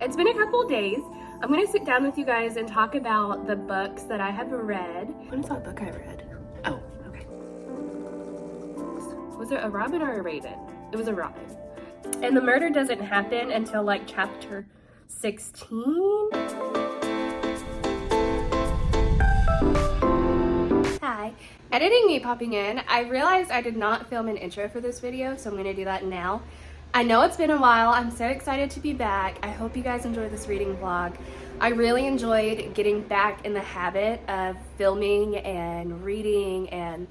It's been a couple days. I'm gonna sit down with you guys and talk about the books that I have read. What is that book I read? Oh, okay. Was it a robin or a raven? It was a robin. And the murder doesn't happen until like chapter 16. Hi. Editing me popping in, I realized I did not film an intro for this video, so I'm gonna do that now. I know it's been a while. I'm so excited to be back. I hope you guys enjoy this reading vlog. I really enjoyed getting back in the habit of filming and reading and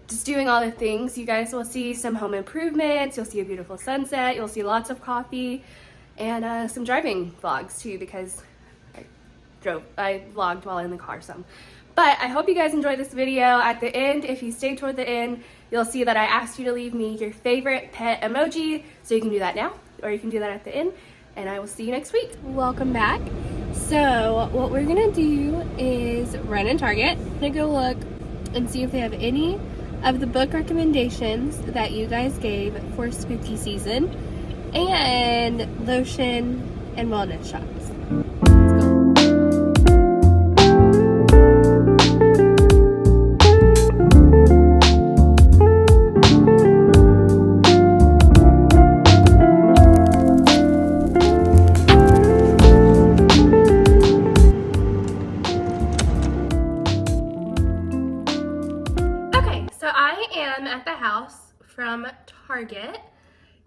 just doing all the things. You guys will see some home improvements, you'll see a beautiful sunset, you'll see lots of coffee, and some driving vlogs too, because I vlogged while in the car some. But I hope you guys enjoyed this video. At the end, if you stay toward the end, you'll see that I asked you to leave me your favorite pet emoji. So you can do that now, or you can do that at the end, and I will see you next week. Welcome back. So what we're gonna do is run in Target. I'm gonna go look and see if they have any of the book recommendations that you guys gave for spooky season, and lotion and wellness shops. At the house from Target.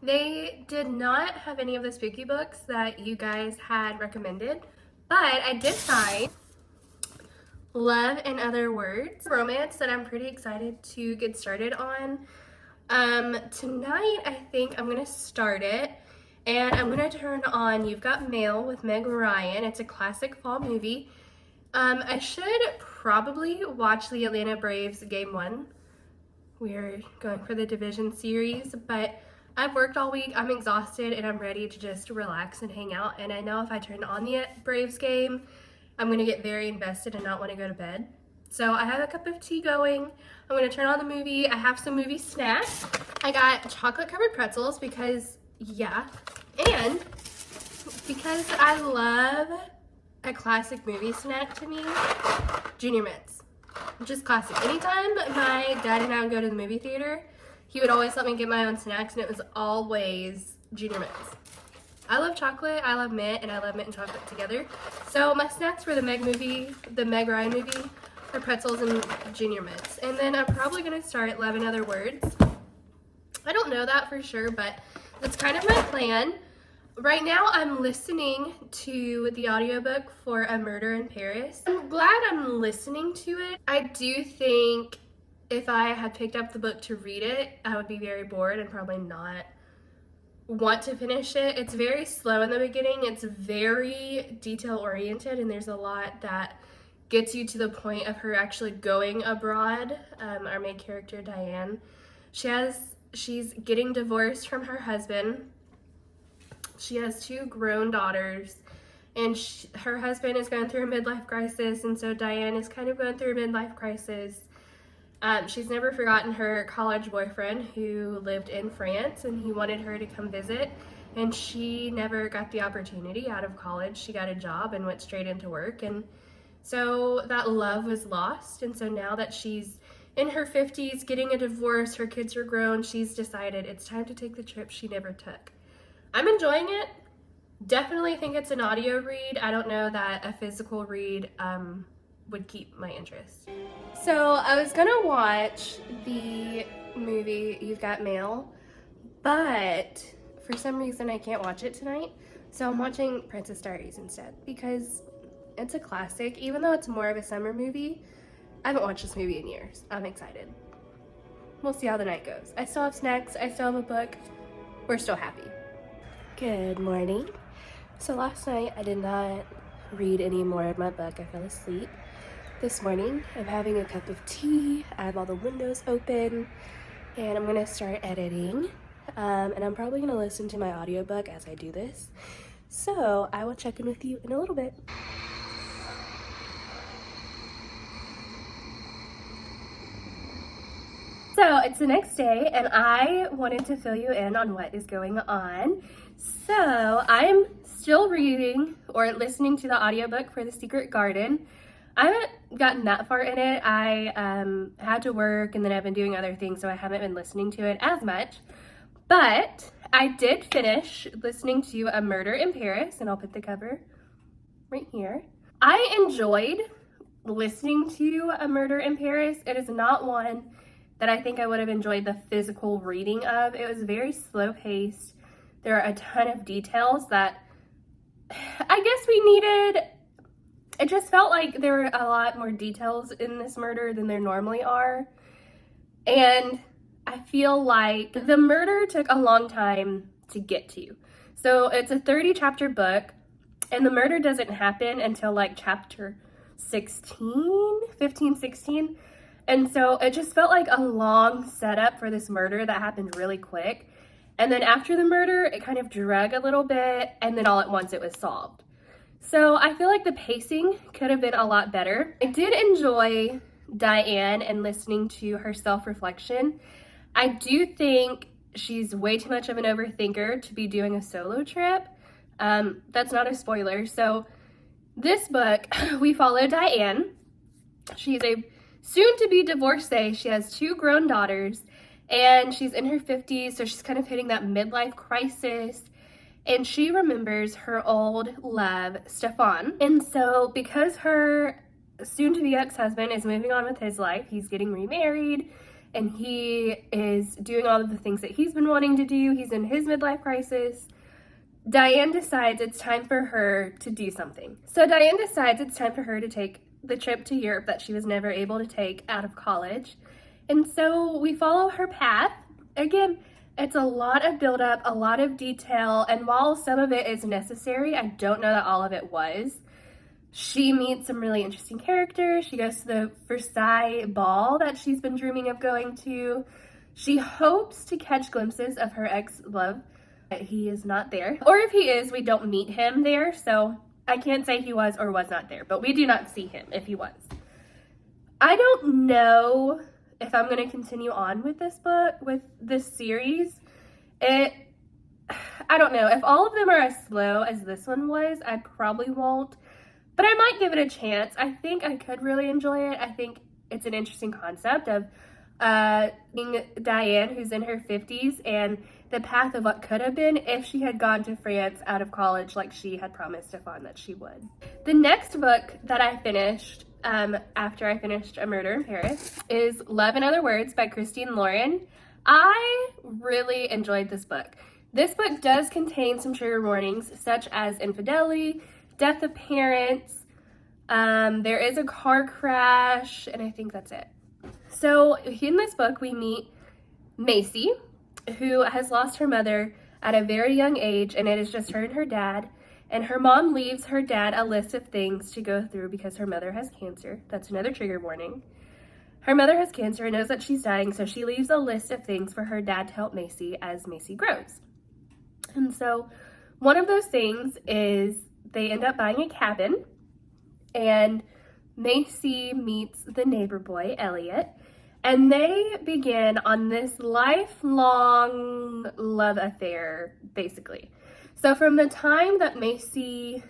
They did not have any of the spooky books that you guys had recommended, but I did find Love and Other Words, romance that I'm pretty excited to get started on. Tonight I think I'm gonna start it, and I'm gonna turn on You've Got Mail with Meg Ryan. It's a classic fall movie. I should probably watch the Atlanta Braves Game 1. We're going for the division series, but I've worked all week, I'm exhausted, and I'm ready to just relax and hang out. And I know if I turn on the Braves game, I'm gonna get very invested and not want to go to bed. So I have a cup of tea going. I'm gonna turn on the movie. I have some movie snacks. I got chocolate covered pretzels because, yeah, and because I love a classic movie snack to me, Junior Mints. Just classic. Anytime my dad and I would go to the movie theater, he would always let me get my own snacks, and it was always Junior Mints. I love chocolate, I love mint, and I love mint and chocolate together. So my snacks for the Meg Ryan movie, are pretzels and Junior Mints. And then I'm probably gonna start Love and Other Words. I don't know that for sure, but that's kind of my plan. Right now, I'm listening to the audiobook for A Murder in Paris. I'm glad I'm listening to it. I do think if I had picked up the book to read it, I would be very bored and probably not want to finish it. It's very slow in the beginning. It's very detail-oriented, and there's a lot that gets you to the point of her actually going abroad. Our main character, Diane, she's getting divorced from her husband. She has 2 grown daughters, and her husband is going through a midlife crisis, and so Diane is kind of going through a midlife crisis. She's never forgotten her college boyfriend who lived in France, and he wanted her to come visit, and she never got the opportunity out of college. She got a job and went straight into work, and so that love was lost. And so now that she's in her 50s, getting a divorce, her kids are grown, she's decided it's time to take the trip she never took. I'm enjoying it. Definitely think it's an audio read. I don't know that a physical read would keep my interest. So I was gonna watch the movie You've Got Mail, but for some reason I can't watch it tonight. So I'm watching Princess Diaries instead because it's a classic. Even though it's more of a summer movie, I haven't watched this movie in years. I'm excited. We'll see how the night goes. I still have snacks, I still have a book. We're still happy. Good morning. So last night I did not read any more of my book. I fell asleep. This morning I'm having a cup of tea. I have all the windows open, and I'm gonna start editing. And I'm probably gonna listen to my audiobook as I do this. So I will check in with you in a little bit. So it's the next day, and I wanted to fill you in on what is going on. So I'm still reading or listening to the audiobook for The Secret Garden. I haven't gotten that far in it. I had to work and then I've been doing other things, so I haven't been listening to it as much. But I did finish listening to A Murder in Paris, and I'll put the cover right here. I enjoyed listening to A Murder in Paris. It is not one that I think I would have enjoyed the physical reading of. It was very slow paced. There are a ton of details that I guess we needed. It just felt like there were a lot more details in this murder than there normally are. And I feel like the murder took a long time to get to. So it's a 30 chapter book, and the murder doesn't happen until like chapter 15, 16. And so it just felt like a long setup for this murder that happened really quick. And then after the murder, it kind of drug a little bit, and then all at once it was solved. So I feel like the pacing could have been a lot better. I did enjoy Diane and listening to her self-reflection. I do think she's way too much of an overthinker to be doing a solo trip. That's not a spoiler. So this book, we follow Diane. She's a soon-to-be divorcee. She has 2 grown daughters, and she's in her 50s, so she's kind of hitting that midlife crisis. And she remembers her old love, Stefan. And so because her soon-to-be ex-husband is moving on with his life, he's getting remarried, and he is doing all of the things that he's been wanting to do. He's in his midlife crisis. Diane decides it's time for her to do something. So Diane decides it's time for her to take the trip to Europe that she was never able to take out of college. And so we follow her path. Again, it's a lot of buildup, a lot of detail, and while some of it is necessary, I don't know that all of it was. She meets some really interesting characters. She goes to the Versailles ball that she's been dreaming of going to. She hopes to catch glimpses of her ex-love. He is not there. Or if he is, we don't meet him there, so I can't say he was or was not there, but we do not see him if he was. I don't know if I'm going to continue on with this book, with this series. I don't know. If all of them are as slow as this one was, I probably won't. But I might give it a chance. I think I could really enjoy it. I think it's an interesting concept of being Diane, who's in her 50s, and the path of what could have been if she had gone to France out of college like she had promised Stefan that she would. The next book that I finished after I finished A Murder in Paris is Love in Other Words by Christine Lauren. I really enjoyed this book. This book does contain some trigger warnings such as infidelity, death of parents, there is a car crash, and I think that's it. So in this book we meet Macy, who has lost her mother at a very young age, and it is just her and her dad. And her mom leaves her dad a list of things to go through because her mother has cancer. That's another trigger warning. Her mother has cancer and knows that she's dying, so she leaves a list of things for her dad to help Macy as Macy grows. And so one of those things is they end up buying a cabin, and Macy meets the neighbor boy, Elliot, and they begin on this lifelong love affair, basically. So from the time that Macy,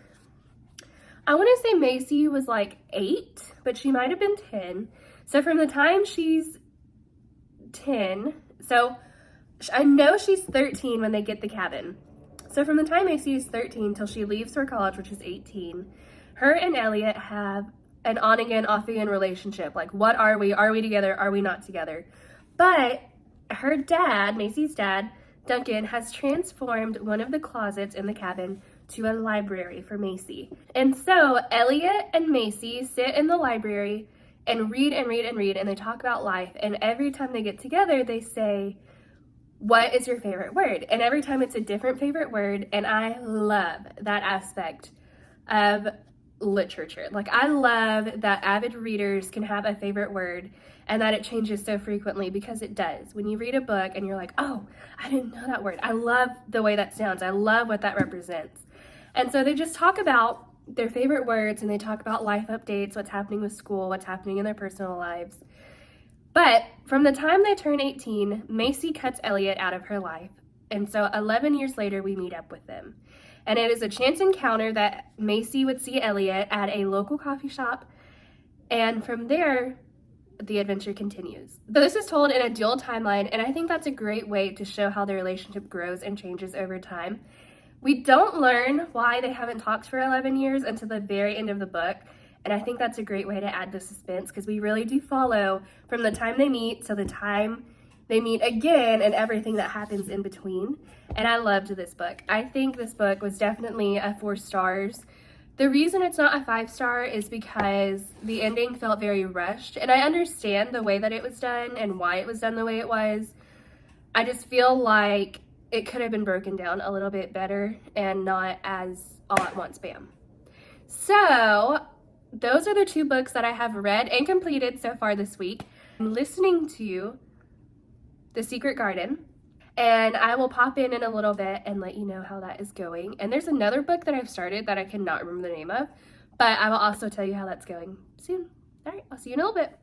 I want to say Macy was like 8, but she might have been 10. So from the time she's 10, so I know she's 13 when they get the cabin. So from the time Macy is 13 till she leaves for college, which is 18, her and Elliot have an on-again, off-again relationship. Like, what are we? Are we together? Are we not together? But her dad, Macy's dad, Duncan, has transformed one of the closets in the cabin to a library for Macy. And so Elliot and Macy sit in the library and read and read and read, and they talk about life. And every time they get together, they say, what is your favorite word? And every time it's a different favorite word, and I love that aspect of literature. Like, I love that avid readers can have a favorite word and that it changes so frequently, because it does. When you read a book and you're like, oh, I didn't know that word. I love the way that sounds. I love what that represents. And so they just talk about their favorite words, and they talk about life updates, what's happening with school, what's happening in their personal lives. But from the time they turn 18, Macy cuts Elliot out of her life. And so 11 years later, we meet up with them. And it is a chance encounter that Macy would see Elliot at a local coffee shop. And from there, the adventure continues. So this is told in a dual timeline, and I think that's a great way to show how the relationship grows and changes over time. We don't learn why they haven't talked for 11 years until the very end of the book, and I think that's a great way to add the suspense, because we really do follow from the time they meet to the time they meet again and everything that happens in between. And I loved this book. I think this book was definitely a 4 stars. The reason it's not a 5-star is because the ending felt very rushed, and I understand the way that it was done and why it was done the way it was. I just feel like it could have been broken down a little bit better and not as all at once, bam. So those are the 2 books that I have read and completed so far this week. I'm listening to The Secret Garden, and I will pop in a little bit and let you know how that is going. And there's another book that I've started that I cannot remember the name of, but I will also tell you how that's going soon. All right, I'll see you in a little bit.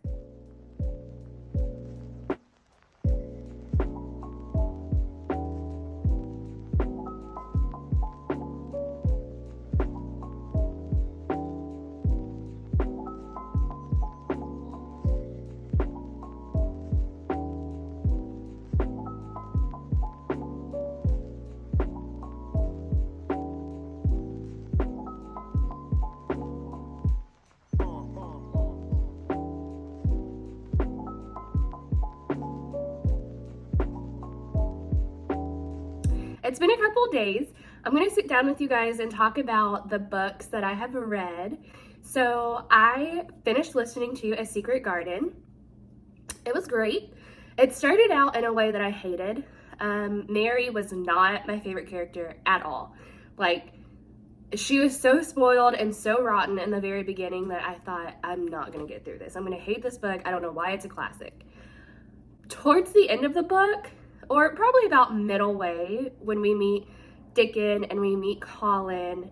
It's been a couple days. I'm going to sit down with you guys and talk about the books that I have read. So I finished listening to A Secret Garden. It was great. It started out in a way that I hated. Mary was not my favorite character at all. Like, she was so spoiled and so rotten in the very beginning that I thought, I'm not going to get through this. I'm going to hate this book. I don't know why it's a classic. Towards the end of the book, or probably about middle way, when we meet Dickon and we meet Colin,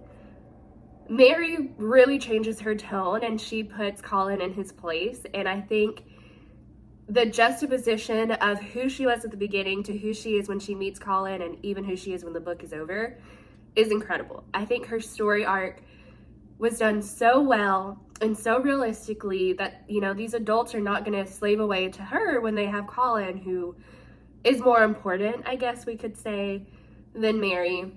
Mary really changes her tone and she puts Colin in his place. And I think the juxtaposition of who she was at the beginning to who she is when she meets Colin, and even who she is when the book is over, is incredible. I think her story arc was done so well and so realistically that, you know, these adults are not going to slave away to her when they have Colin, who is more important, I guess we could say, than Mary.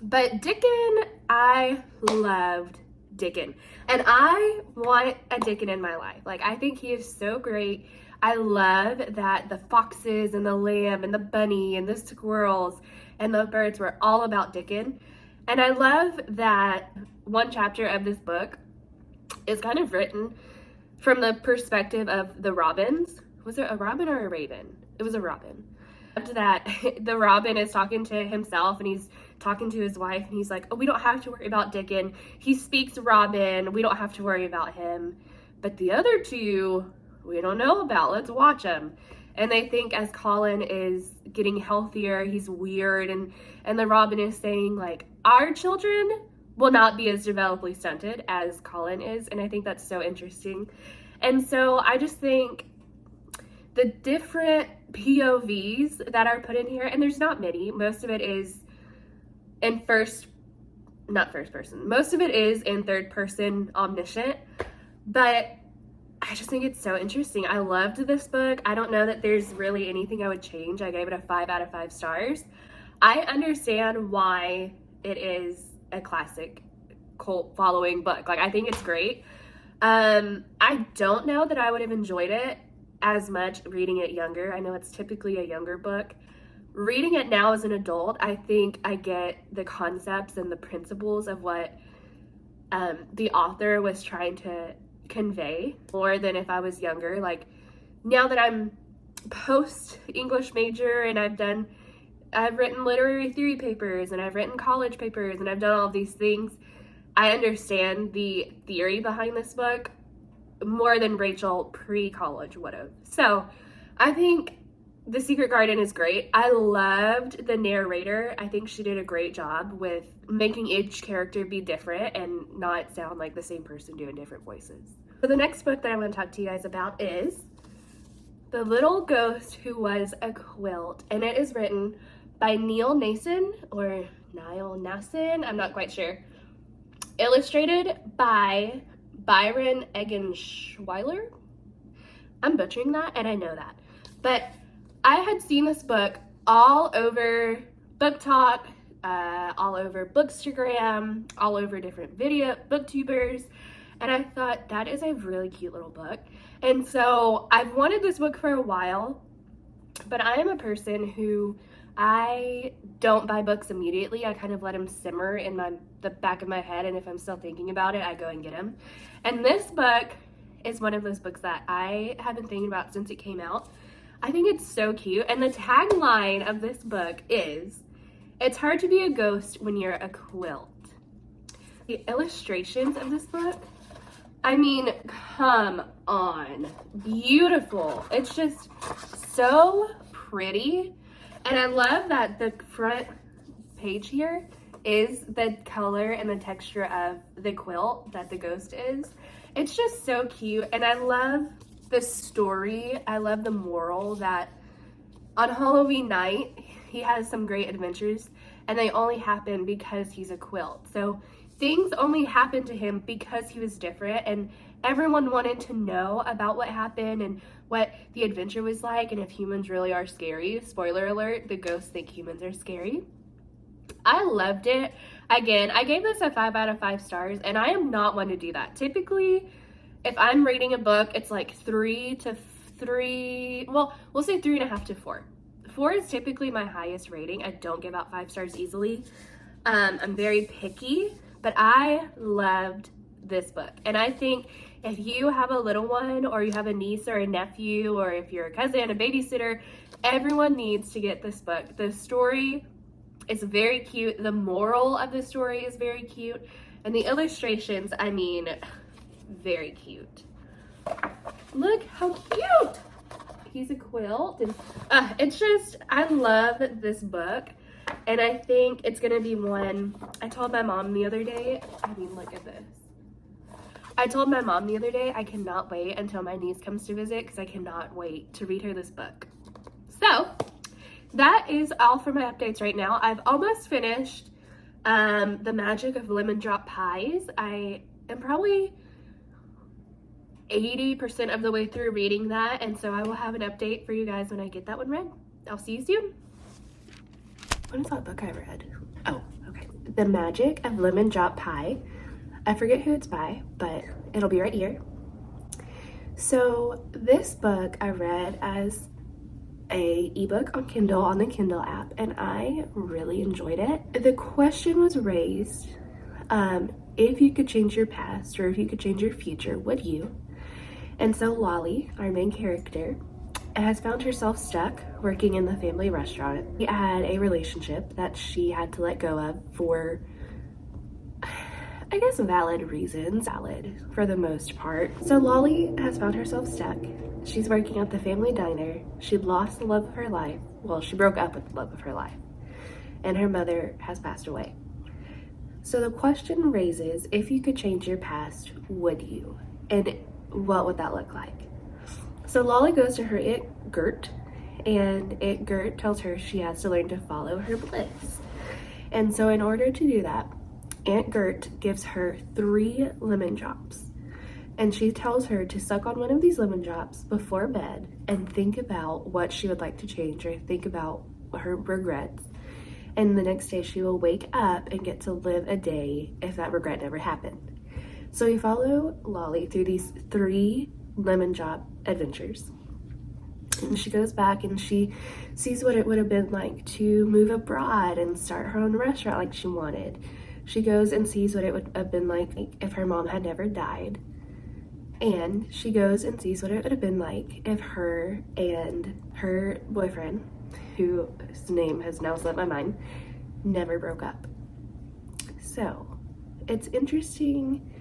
But Dickon, I loved Dickon. And I want a Dickon in my life. Like, I think he is so great. I love that the foxes and the lamb and the bunny and the squirrels and the birds were all about Dickon. And I love that one chapter of this book is kind of written from the perspective of the robins. Was it a robin or a raven? It was a robin. After that, the robin is talking to himself and he's talking to his wife and he's like, oh, we don't have to worry about Dickon. He speaks robin. We don't have to worry about him. But the other 2, we don't know about. Let's watch them. And they think as Colin is getting healthier, he's weird. And the robin is saying, like, our children will not be as developmentally stunted as Colin is. And I think that's so interesting. And so I just think the different POVs that are put in here, and there's not many, most of it is in not first person, most of it is in third person omniscient, but I just think it's so interesting. I loved this book. I don't know that there's really anything I would change. I gave it a 5 out of 5 stars. I understand why it is a classic cult following book. Like, I think it's great. I don't know that I would have enjoyed it as much reading it younger. I know it's typically a younger book. Reading it now as an adult, I think I get the concepts and the principles of what the author was trying to convey more than if I was younger. Like, now that I'm post English major and I've written literary theory papers and I've written college papers and I've done all of these things, I understand the theory behind this book more than Rachel pre-college would have. So I think The Secret Garden is great. I loved the narrator. I think she did a great job with making each character be different and not sound like the same person doing different voices. So the next book that I want to talk to you guys about is The Little Ghost Who Was a Quilt, and it is written by Nason, or Nason, I'm not quite sure. Illustrated by Byron Eggenschweiler. I'm butchering that, and I know that. But I had seen this book all over Book Talk, all over Bookstagram, all over different booktubers, and I thought that is a really cute little book. And so I've wanted this book for a while, but I am a person who I don't buy books immediately. I kind of let them simmer in the back of my head, and if I'm still thinking about it, I go and get them. And this book is one of those books that I have been thinking about since it came out. I think it's so cute, and the tagline of this book is, "It's hard to be a ghost when you're a quilt." The illustrations of this book, I mean, come on, beautiful. It's just so pretty. And I love that the front page here is the color and the texture of the quilt that the ghost is. It's just so cute, and I love the story. I love the moral that on Halloween night, he has some great adventures, and they only happen because he's a quilt. So things only happened to him because he was different, and everyone wanted to know about what happened and what the adventure was like, and if humans really are scary. Spoiler alert, the ghosts think humans are scary. I loved it. Again, I gave this a 5 out of 5 stars, and I am not one to do that. Typically, if I'm rating a book, it's like 3 to 3, well, we'll say 3.5 to 4. 4 is typically my highest rating. I don't give out 5 stars easily. I'm very picky, but I loved this book. And I think if you have a little one, or you have a niece or a nephew, or if you're a cousin, a babysitter, everyone needs to get this book. The story is very cute. The moral of the story is very cute. And the illustrations, I mean, very cute. Look how cute! He's a quilt. And it's just, I love this book. And I think it's gonna be one, I told my mom the other day, I mean, look at this. I told my mom the other day I cannot wait until my niece comes to visit, because I cannot wait to read her this book. So that is all for my updates right now. I've almost finished The Magic of Lemon Drop Pies. I am probably 80% of the way through reading that, and so I will have an update for you guys when I get that one read. I'll see you soon. What is that book I read? Oh, okay. The Magic of Lemon Drop Pie. I forget who it's by, but it'll be right here. So this book I read as a ebook on Kindle, on the Kindle app, and I really enjoyed it. The question was raised, if you could change your past, or if you could change your future, would you? And so Lolly, our main character, has found herself stuck working in the family restaurant. She had a relationship that she had to let go of for, I guess, valid reasons. Valid for the most part. So Lolly has found herself stuck. She's working at the family diner. She lost the love of her life. Well, she broke up with the love of her life. And her mother has passed away. So the question raises, if you could change your past, would you? And what would that look like? So Lolly goes to her Aunt Gert, and Aunt Gert tells her she has to learn to follow her bliss. And so in order to do that, Aunt Gert gives her 3 lemon drops. And she tells her to suck on one of these lemon drops before bed and think about what she would like to change, or think about her regrets. And the next day she will wake up and get to live a day if that regret never happened. So we follow Lolly through these 3 lemon drop adventures. And she goes back and she sees what it would have been like to move abroad and start her own restaurant like she wanted. She goes and sees what it would have been like if her mom had never died. And she goes and sees what it would have been like if her and her boyfriend, whose name has now slipped my mind, never broke up. So it's interesting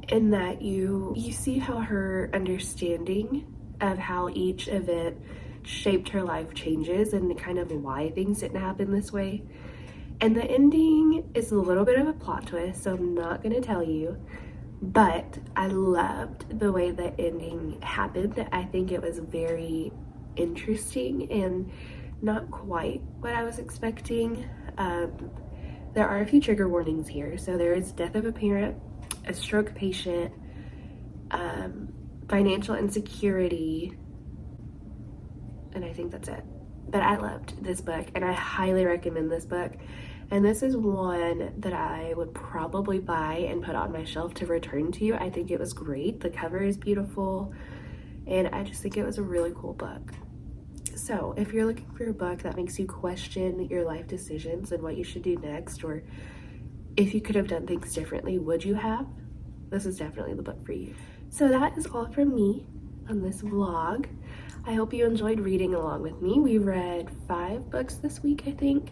in that you see how her understanding of how each event shaped her life changes, and kind of why things didn't happen this way. And the ending is a little bit of a plot twist, so I'm not going to tell you, but I loved the way the ending happened. I think it was very interesting and not quite what I was expecting. there are a few trigger warnings here. So there is death of a parent, a stroke patient, financial insecurity, and I think that's it. But I loved this book and I highly recommend this book. And this is one that I would probably buy and put on my shelf to return to you. I think it was great. The cover is beautiful and I just think it was a really cool book. So if you're looking for a book that makes you question your life decisions and what you should do next, or if you could have done things differently, would you have? This is definitely the book for you. So that is all from me on this vlog. I hope you enjoyed reading along with me. We read 5 books this week, I think.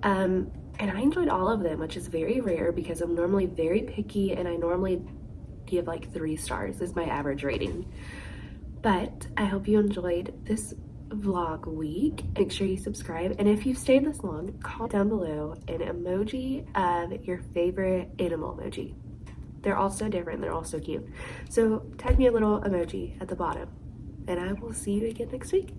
And I enjoyed all of them, which is very rare because I'm normally very picky and I normally give like 3 stars is my average rating. But I hope you enjoyed this vlog week. Make sure you subscribe, and if you've stayed this long, comment down below an emoji of your favorite animal emoji. They're all so different, they're all so cute. So tag me a little emoji at the bottom, and I will see you again next week.